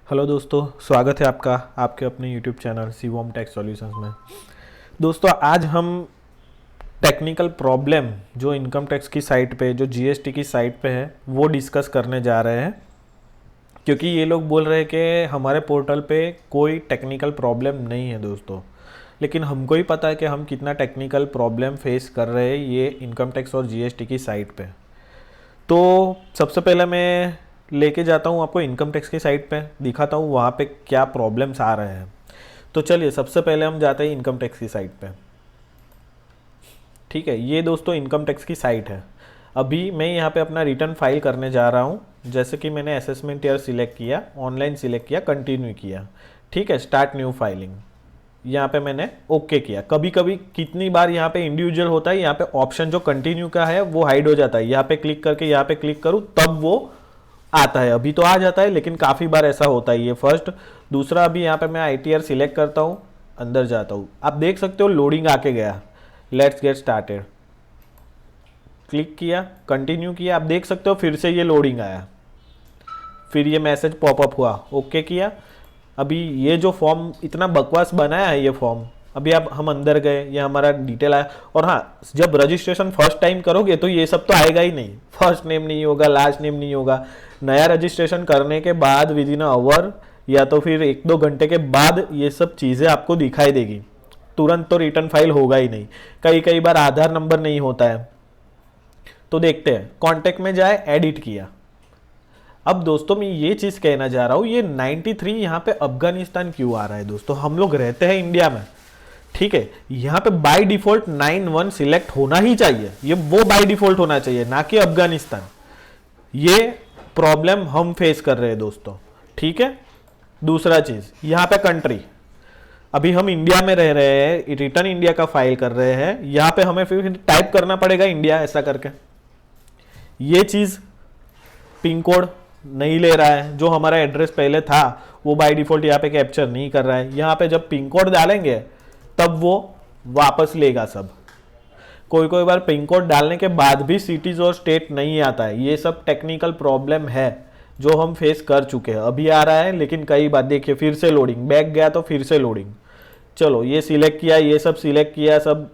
Hello दोस्तों, स्वागत है आपका आपके अपने YouTube channel Shivam tech solutions में। दोस्तों, आज हम टेक्निकल प्रॉब्लम जो इनकम टैक्स की साइट पे, जो जीएसटी की साइट पे है, वो डिस्कस करने जा रहे हैं। क्योंकि ये लोग बोल रहे हैं कि हमारे पोर्टल पे कोई टेक्निकल प्रॉब्लम नहीं है दोस्तों, लेकिन हमको ही पता है कि हम कितना टेक्निकल प्रॉब्लम फेस कर रहे हैं ये इनकम टैक्स और जीएसटी की साइट पे। तो सबसे पहले मैं लेके जाता हूँ आपको इनकम टैक्स की साइट पे, दिखाता हूँ वहाँ पे क्या प्रॉब्लम्स आ रहे हैं। तो चलिए सबसे पहले हम जाते हैं इनकम टैक्स की साइट पे। ठीक है, ये दोस्तों इनकम टैक्स की साइट है। अभी मैं यहाँ पे अपना रिटर्न फाइल करने जा रहा हूँ। जैसे कि मैंने असेसमेंट ईयर सिलेक्ट किया, ऑनलाइन सिलेक्ट किया, कंटिन्यू किया। ठीक है, स्टार्ट न्यू फाइलिंग, यहाँ पे मैंने ओके किया। कभी कभी कितनी बार यहाँ पे इंडिविजुअल होता है, यहाँ पे ऑप्शन जो कंटिन्यू का है वो हाइड हो जाता है। यहाँ पे क्लिक करके यहाँ पे क्लिक करूँ तब वो आता है। अभी तो आ जाता है, लेकिन काफ़ी बार ऐसा होता है। ये फर्स्ट। दूसरा, अभी यहाँ पे मैं आईटीआर सिलेक्ट करता हूँ, अंदर जाता हूँ, आप देख सकते हो लोडिंग आके गया। लेट्स गेट स्टार्टेड, क्लिक किया, कंटिन्यू किया, आप देख सकते हो फिर से ये लोडिंग आया, फिर ये मैसेज पॉपअप हुआ, ओके किया। अभी ये जो फॉर्म इतना बकवास बनाया है ये फॉर्म, अभी आप हम अंदर गए, ये हमारा डिटेल आया। और हाँ, जब रजिस्ट्रेशन फर्स्ट टाइम करोगे तो ये सब तो आएगा ही नहीं। फर्स्ट नेम नहीं होगा, लास्ट नेम नहीं होगा। नया रजिस्ट्रेशन करने के बाद विद इन आवर या तो फिर 1-2 घंटे के बाद ये सब चीज़ें आपको दिखाई देगी। तुरंत तो रिटर्न फाइल होगा ही नहीं। कई बार आधार नंबर नहीं होता है। तो देखते हैं, कॉन्टेक्ट में जाए, एडिट किया। अब दोस्तों मैं ये चीज कहना चाह रहा हूं, ये 93 यहाँ पे अफगानिस्तान क्यों आ रहा है दोस्तों? हम लोग रहते हैं इंडिया में, ठीक है। यहाँ पे बाय डिफॉल्ट 91 सिलेक्ट होना ही चाहिए, ये वो बाय डिफॉल्ट होना चाहिए, ना कि अफगानिस्तान। ये प्रॉब्लम हम फेस कर रहे हैं दोस्तों, ठीक है। दूसरा चीज, यहाँ पे कंट्री, अभी हम इंडिया में रह रहे हैं, रिटर्न इंडिया का फाइल कर रहे हैं, यहाँ पे हमें फिर टाइप करना पड़ेगा इंडिया ऐसा करके। ये चीज पिन कोड नहीं ले रहा है, जो हमारा एड्रेस पहले था वो बाय डिफॉल्ट यहाँ पे कैप्चर नहीं कर रहा है। यहाँ पे जब पिन कोड डालेंगे तब वो वापस लेगा सब। कोई बार पिन कोड डालने के बाद भी सिटीज और स्टेट नहीं आता है। ये सब टेक्निकल प्रॉब्लम है जो हम फेस कर चुके हैं। अभी आ रहा है, लेकिन कई बार देखिए फिर से लोडिंग, बैक गया तो फिर से लोडिंग। चलो ये सिलेक्ट किया, ये सब सिलेक्ट किया, सब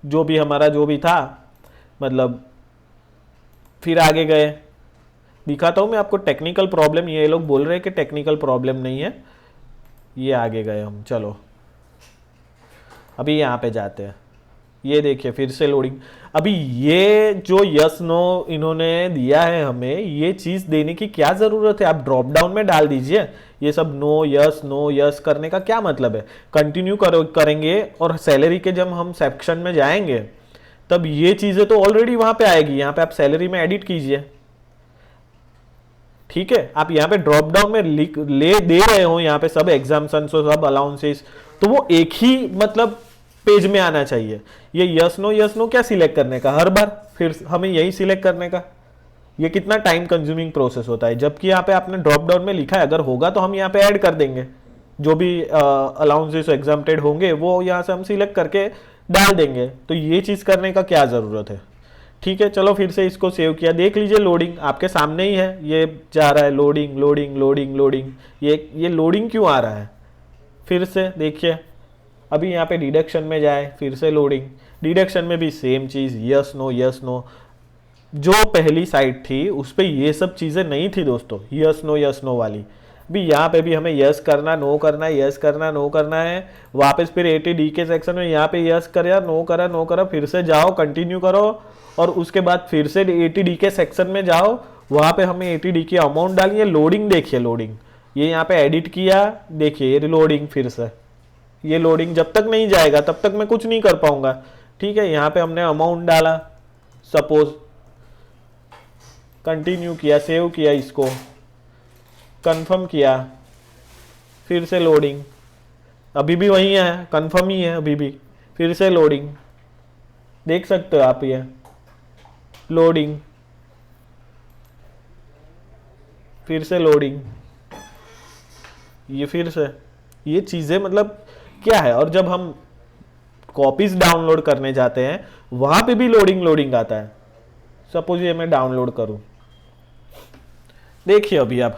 जो भी हमारा जो भी था, मतलब फिर आगे गए। दिखाता हूं मैं आपको टेक्निकल प्रॉब्लम। ये लोग बोल रहे हैं कि टेक्निकल प्रॉब्लम नहीं है। ये आगे गए हम, चलो अभी यहाँ पे जाते हैं। ये देखिए फिर से लोडिंग। अभी ये जो यस नो इन्होंने दिया है हमें, ये चीज देने की क्या जरूरत है? आप ड्रॉप डाउन में डाल दीजिए। ये सब नो यस करने का क्या मतलब है? कंटिन्यू करेंगे और सैलरी के जब हम सेक्शन में जाएंगे तब ये चीजें तो ऑलरेडी वहां पे आएगी। यहाँ पे आप सैलरी में एडिट कीजिए, ठीक है। आप यहाँ पे ड्रॉप डाउन में लिख ले दे रहे हो, यहाँ पे सब एग्जाम्पशन, सब अलाउंसेस, तो वो एक ही मतलब पेज में आना चाहिए। ये यस नो क्या सिलेक्ट करने का हर बार, फिर हमें यही सिलेक्ट करने का, ये कितना टाइम कंज्यूमिंग प्रोसेस होता है। जबकि यहाँ पे आपने ड्रॉप डाउन में लिखा है, अगर होगा तो हम यहाँ पे ऐड कर देंगे। जो भी अलाउंसेस एग्जाम्प्टेड होंगे वो यहाँ से हम सिलेक्ट करके डाल देंगे। तो ये चीज करने का क्या जरूरत है? ठीक है, चलो फिर से इसको सेव किया। देख लीजिए लोडिंग आपके सामने ही है, ये जा रहा है लोडिंग लोडिंग लोडिंग लोडिंग। ये लोडिंग क्यों आ रहा है? फिर से देखिए, अभी यहाँ पे डिडक्शन में जाए, फिर से लोडिंग। डिडक्शन में भी सेम चीज, यस नो। जो पहली साइट थी उस पर ये सब चीजें नहीं थी दोस्तों, यस नो वाली। भी यहाँ पे भी हमें यस करना, नो करना है, यस करना, नो करना है। वापस फिर 80D के सेक्शन में यहाँ पे यस करा, नो करा, फिर से जाओ, कंटिन्यू करो, और उसके बाद फिर से 80D के सेक्शन में जाओ, वहां पे हमें 80D की अमाउंट डालिए। लोडिंग देखिए, लोडिंग ये यहाँ पे एडिट किया, देखिए ये लोडिंग। फिर से ये लोडिंग जब तक नहीं जाएगा तब तक मैं कुछ नहीं कर पाऊंगा, ठीक है। यहाँ पे हमने अमाउंट डाला, सपोज कंटिन्यू किया, सेव किया, इसको कंफर्म किया, फिर से लोडिंग। अभी भी वही है, कंफर्म ही है अभी भी, फिर से लोडिंग। देख सकते हो आप, ये लोडिंग, फिर से लोडिंग, ये फिर से। ये चीजें मतलब क्या है? और जब हम कॉपीज डाउनलोड करने जाते हैं वहां पे भी लोडिंग आता है। सपोज ये मैं डाउनलोड करूं, देखिए अभी आप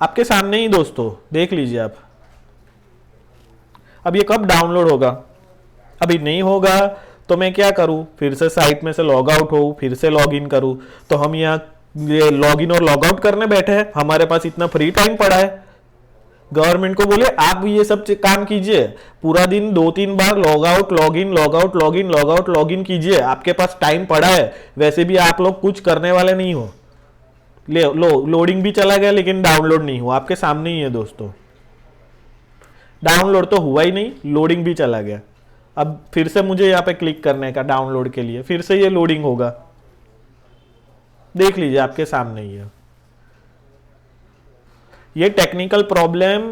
आपके सामने ही दोस्तों, देख लीजिए आप। अब ये कब डाउनलोड होगा? अभी नहीं होगा तो मैं क्या करूं, फिर से साइट में से लॉग आउट हो, फिर से लॉग इन करूं। तो हम यहाँ ये लॉग इन और लॉग आउट करने बैठे हैं, हमारे पास इतना फ्री टाइम पड़ा है। गवर्नमेंट को बोले आप ये सब काम कीजिए, पूरा दिन 2-3 बार log out log in log out log in log out log in कीजिए, आपके पास टाइम पड़ा है। वैसे भी आप लोग कुछ करने वाले नहीं हो। लोडिंग भी चला गया लेकिन डाउनलोड नहीं हुआ, आपके सामने ही है दोस्तों। डाउनलोड तो हुआ ही नहीं, लोडिंग भी चला गया। अब फिर से मुझे यहाँ पे क्लिक करने का डाउनलोड के लिए, फिर से ये लोडिंग होगा। देख लीजिए आपके सामने ही है। ये टेक्निकल प्रॉब्लम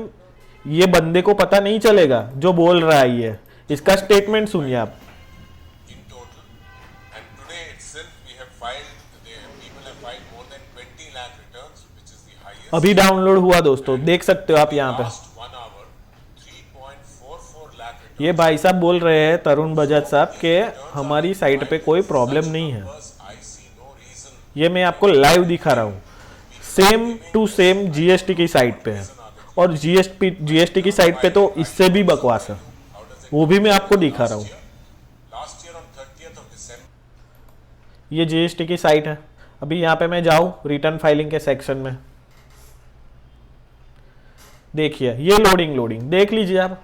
ये बंदे को पता नहीं चलेगा जो बोल रहा है ये। इसका स्टेटमेंट सुनिए आप। अभी डाउनलोड हुआ दोस्तों, देख सकते हो आप यहाँ पे। ये भाई साहब बोल रहे हैं, तरुण बजाज साहब, के हमारी साइट पे कोई प्रॉब्लम नहीं है। ये मैं आपको लाइव दिखा रहा हूँ, सेम टू सेम जीएसटी की साइट पे है। और जीएसटी की साइट पे तो इससे भी बकवास है, वो भी मैं आपको दिखा रहा हूँ। ये जीएसटी की साइट है। अभी यहाँ पे मैं जाऊँ रिटर्न फाइलिंग के सेक्शन में, देखिए ये लोडिंग देख लीजिए आप।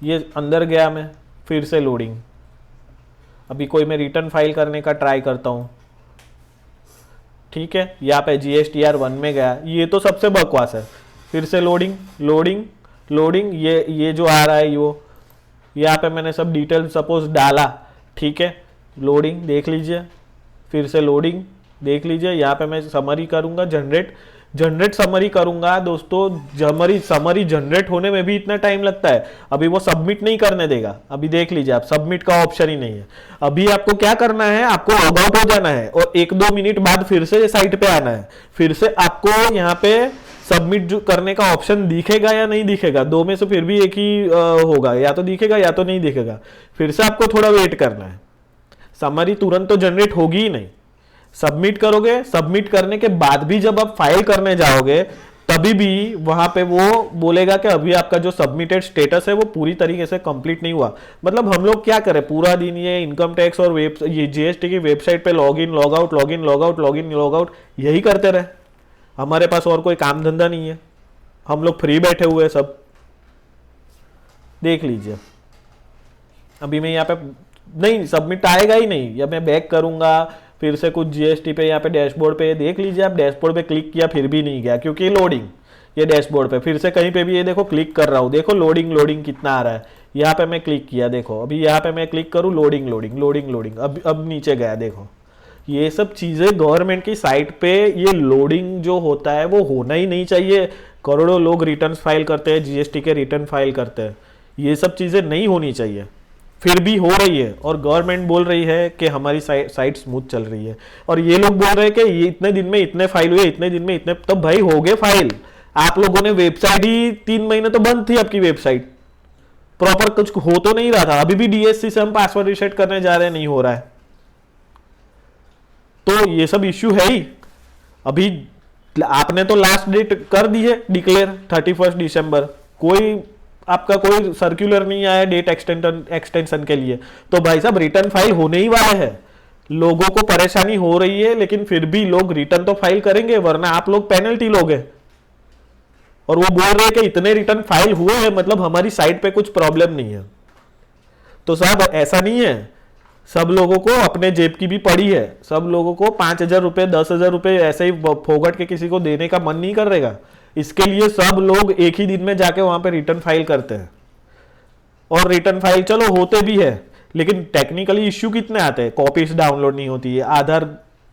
ये अंदर गया मैं, फिर से लोडिंग। अभी कोई मैं रिटर्न फाइल करने का ट्राई करता हूँ, ठीक है। यहाँ पे GSTR 1 में गया, ये तो सबसे बकवास है। फिर से लोडिंग ये जो आ रहा है वो, यहाँ पे मैंने सब डिटेल सपोज डाला, ठीक है। लोडिंग देख लीजिए, फिर से लोडिंग देख लीजिए। यहाँ पे मैं समरी करूँगा, जनरेट समरी करूंगा दोस्तों। समरी जनरेट होने में भी इतना टाइम लगता है। अभी वो सबमिट नहीं करने देगा। अभी देख लीजिए आप, सबमिट का ऑप्शन ही नहीं है। अभी आपको क्या करना है, आपको लॉग आउट हो जाना है और 1-2 मिनट बाद फिर से साइट पे आना है। फिर से आपको यहाँ पे सबमिट करने का ऑप्शन दिखेगा या नहीं दिखेगा, दो में से फिर भी एक ही होगा, या तो दिखेगा या तो नहीं दिखेगा। फिर से आपको थोड़ा वेट करना है। समरी तुरंत तो जनरेट होगी ही नहीं। सबमिट करोगे, सबमिट करने के बाद भी जब आप फाइल करने जाओगे तभी भी वहां पे वो बोलेगा कि अभी आपका जो सबमिटेड स्टेटस है वो पूरी तरीके से कंप्लीट नहीं हुआ। मतलब हम लोग क्या करें, पूरा दिन ये इनकम टैक्स और ये जीएसटी की वेबसाइट पे log in log out log in log out log in log out यही करते रहे। हमारे पास और कोई काम धंधा नहीं है, हम लोग फ्री बैठे हुए सब। देख लीजिए अभी मैं यहाँ पे नहीं, सबमिट आएगा ही नहीं, या मैं बैक करूंगा फिर से कुछ जीएसटी पे, यहाँ पे डैशबोर्ड पे देख लीजिए आप। डैशबोर्ड पे क्लिक किया फिर भी नहीं गया, क्योंकि लोडिंग ये डैशबोर्ड पे। फिर से कहीं पे भी ये देखो क्लिक कर रहा हूँ, देखो लोडिंग कितना आ रहा है। यहाँ पे मैं क्लिक किया, देखो अभी यहाँ पे मैं क्लिक करूँ, लोडिंग अब नीचे गया। देखो ये सब चीजें गवर्नमेंट की साइट पे, ये लोडिंग जो होता है वो होना ही नहीं चाहिए। करोड़ों लोग रिटर्न फाइल करते हैं, जीएसटी के रिटर्न फाइल करते हैं, ये सब चीजें नहीं होनी चाहिए, फिर भी हो रही है। और गवर्नमेंट बोल रही है कि हमारी साइट स्मूथ चल रही है, और ये लोग बोल रहे हैं कि ये इतने दिन में इतने फाइल हुए, इतने दिन में इतने। तो भाई हो गए फाइल, आप लोगों ने वेबसाइट ही 3 महीने तो बंद थी, आपकी वेबसाइट प्रॉपर कुछ हो तो नहीं रहा था। अभी भी डीएससी से हम पासवर्ड रीसेट करने जा रहे हैं, नहीं हो रहा है। तो ये सब इश्यू है ही। अभी आपने तो लास्ट डेट कर दी है डिक्लेयर 31 दिसंबर, कोई आपका कोई सर्कुलर नहीं आया डेट एक्सटेंशन के लिए। तो भाई साहब रिटर्न फाइल होने ही वाला है। लोगों को परेशानी हो रही है लेकिन फिर भी लोग रिटर्न तो फाइल करेंगे, वरना आप लोग पेनल्टी लोगे। और वो बोल रहे हैं कि इतने रिटर्न फाइल हुए हैं, मतलब हमारी साइट पे कुछ प्रॉब्लम नहीं है। तो साहब ऐसा नहीं है, सब लोगों को अपने जेब की भी पड़ी है। सब लोगों को 5,000 रुपए 10,000 रुपए ऐसे ही फोगट के किसी को देने का मन नहीं करेगा। इसके लिए सब लोग एक ही दिन में जाके वहां पे रिटर्न फाइल करते हैं। और रिटर्न फाइल चलो होते भी है, लेकिन टेक्निकली इश्यू कितने आते हैं। कॉपीज डाउनलोड नहीं होती है, आधार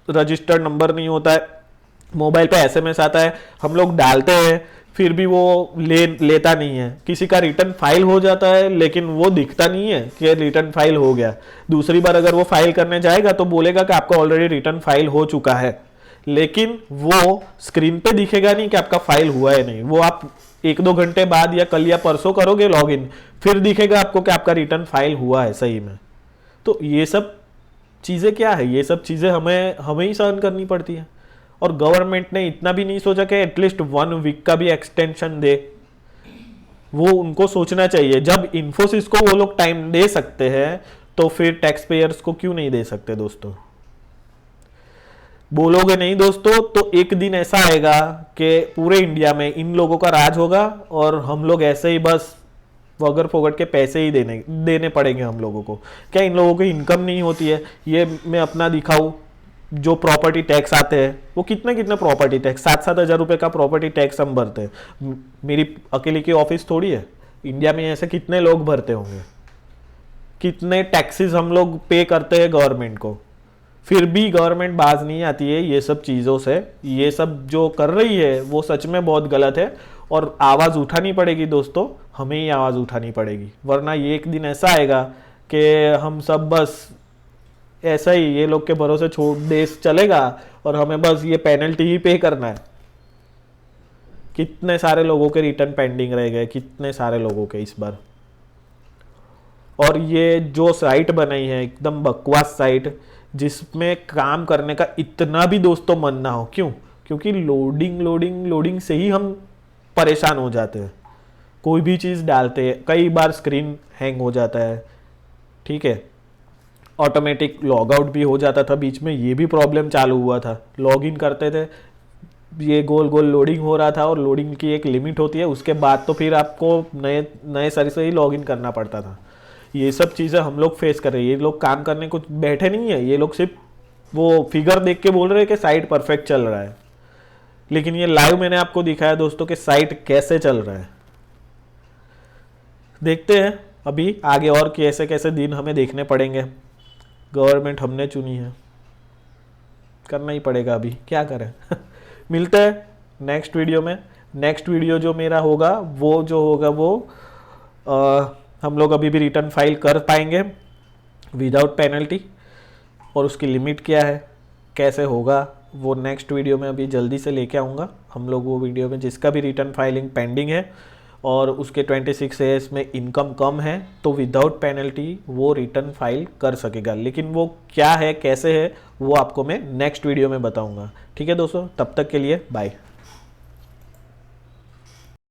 रजिस्टर्ड नंबर नहीं होता है, मोबाइल पे एसएमएस आता है, हम लोग डालते हैं फिर भी वो लेता नहीं है। किसी का रिटर्न फाइल हो जाता है लेकिन वो दिखता नहीं है कि रिटर्न फाइल हो गया। दूसरी बार अगर वो फाइल करने जाएगा तो बोलेगा कि आपका ऑलरेडी रिटर्न फाइल हो चुका है, लेकिन वो स्क्रीन पे दिखेगा नहीं कि आपका फाइल हुआ है नहीं। वो आप 1-2 घंटे बाद या कल या परसों करोगे लॉगिन, फिर दिखेगा आपको कि आपका रिटर्न फाइल हुआ है सही में। तो ये सब चीजें क्या है, ये सब चीजें हमें ही सहन करनी पड़ती है। और गवर्नमेंट ने इतना भी नहीं सोचा कि एटलीस्ट 1 वीक का भी एक्सटेंशन दे। वो उनको सोचना चाहिए, जब इन्फोसिस को वो लोग टाइम दे सकते हैं तो फिर टैक्स पेयर्स को क्यों नहीं दे सकते दोस्तों। बोलोगे नहीं दोस्तों तो एक दिन ऐसा आएगा कि पूरे इंडिया में इन लोगों का राज होगा और हम लोग ऐसे ही बस वगर फोगट के पैसे ही देने पड़ेंगे हम लोगों को। क्या इन लोगों की इनकम नहीं होती है? ये मैं अपना दिखाऊं, जो प्रॉपर्टी टैक्स आते हैं वो कितने प्रॉपर्टी टैक्स, 7-7 हज़ार रुपये का प्रॉपर्टी टैक्स हम भरते हैं। मेरी अकेले की ऑफिस थोड़ी है, इंडिया में ऐसे कितने लोग भरते होंगे, कितने टैक्सेस हम लोग पे करते हैं गवर्नमेंट को, फिर भी गवर्नमेंट बाज नहीं आती है ये सब चीज़ों से। ये सब जो कर रही है वो सच में बहुत गलत है और आवाज़ उठानी पड़ेगी दोस्तों, हमें ही आवाज़ उठानी पड़ेगी, वरना ये एक दिन ऐसा आएगा कि हम सब बस ऐसा ही ये लोग के भरोसे छोड़ देश चलेगा और हमें बस ये पेनल्टी ही पे करना है। कितने सारे लोगों के रिटर्न पेंडिंग रह गए, कितने सारे लोगों के इस बार। और ये जो साइट बनाई है एकदम बकवास साइट, जिसमें काम करने का इतना भी दोस्तों मन ना हो। क्यों? क्योंकि लोडिंग से ही हम परेशान हो जाते हैं। कोई भी चीज़ डालते हैं, कई बार स्क्रीन हैंग हो जाता है, ठीक है, ऑटोमेटिक लॉग आउट भी हो जाता था, बीच में ये भी प्रॉब्लम चालू हुआ था। लॉग इन करते थे, ये गोल गोल लोडिंग हो रहा था और लोडिंग की एक लिमिट होती है, उसके बाद तो फिर आपको नए सर से ही लॉग इन करना पड़ता था। ये सब चीज़ें हम लोग फेस कर रहे हैं। ये लोग काम करने को बैठे नहीं है, ये लोग सिर्फ वो फिगर देख के बोल रहे हैं कि साइट परफेक्ट चल रहा है, लेकिन ये लाइव मैंने आपको दिखाया दोस्तों कि साइट कैसे चल रहा है। देखते हैं अभी आगे और कैसे कैसे दिन हमें देखने पड़ेंगे। गवर्नमेंट हमने चुनी है, करना ही पड़ेगा, अभी क्या करें। मिलते हैं नेक्स्ट वीडियो में। नेक्स्ट वीडियो जो मेरा होगा वो हम लोग अभी भी रिटर्न फाइल कर पाएंगे विदाउट पेनल्टी, और उसकी लिमिट क्या है, कैसे होगा, वो नेक्स्ट वीडियो में अभी जल्दी से लेके आऊँगा। हम लोग वो वीडियो में जिसका भी रिटर्न फाइलिंग पेंडिंग है और उसके 26 AS में इनकम कम है तो विदाउट पेनल्टी वो रिटर्न फाइल कर सकेगा। लेकिन वो क्या है, कैसे है, वो आपको मैं नेक्स्ट वीडियो में बताऊंगा। ठीक है दोस्तों, तब तक के लिए बाय।